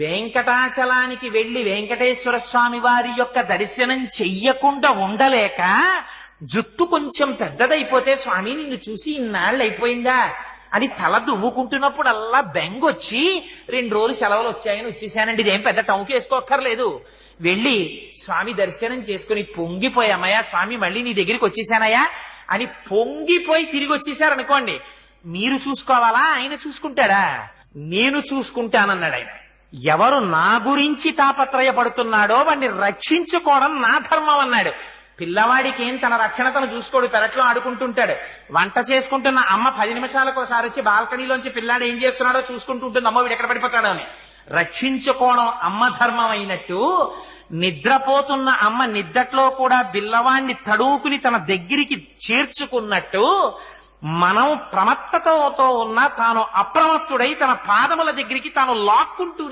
వెంకటాచలానికి వెళ్లి వెంకటేశ్వర స్వామి వారి యొక్క దర్శనం చెయ్యకుండా ఉండలేక జుట్టు కొంచెం పెద్దదైపోతే స్వామి నిన్ను చూసి ఇన్నాళ్ళు అయిపోయిందా అని తల దువ్వుకుంటున్నప్పుడల్లా బెంగొచ్చి 2 రోజులు సెలవులు వచ్చాయని వచ్చేసానండి, ఇదేం పెద్ద టౌన్కి వేసుకోక్కర్లేదు. వెళ్ళి స్వామి దర్శనం చేసుకుని పొంగిపోయి, అమ్మయ్య స్వామి మళ్ళీ నీ దగ్గరికి వచ్చేసానయ్యా అని పొంగిపోయి తిరిగి వచ్చేసారనుకోండి, మీరు చూసుకోవాలా ఆయన చూసుకుంటాడా? నేను చూసుకుంటానన్నాడు ఆయన. ఎవరు నా గురించి తాపత్రయపడుతున్నాడో వాడిని రక్షించుకోవడం నా ధర్మం అన్నాడు. పిల్లవాడికి ఏం తన రక్షణ తను చూసుకోడు, పెరట్లో ఆడుకుంటుంటాడు. వంట చేసుకుంటున్న అమ్మ 10 నిమిషాలకు ఒకసారి వచ్చి బాల్కనీలోంచి పిల్లాడు ఏం చేస్తున్నాడో చూసుకుంటూ ఉంటుంది, అమ్మ వీడు ఎక్కడ పడిపోతాడో అని. రక్షించుకోవడం అమ్మ ధర్మం అయినట్టు నిద్రపోతున్న అమ్మ నిద్దట్లో కూడా పిల్లవాడిని తడువుకుని తన దగ్గరికి చేర్చుకున్నట్టు మనం ప్రమత్తతతో ఉన్న తాను అప్రమత్తుడై తన పాదముల దగ్గరికి తాను లాక్కుంటూనే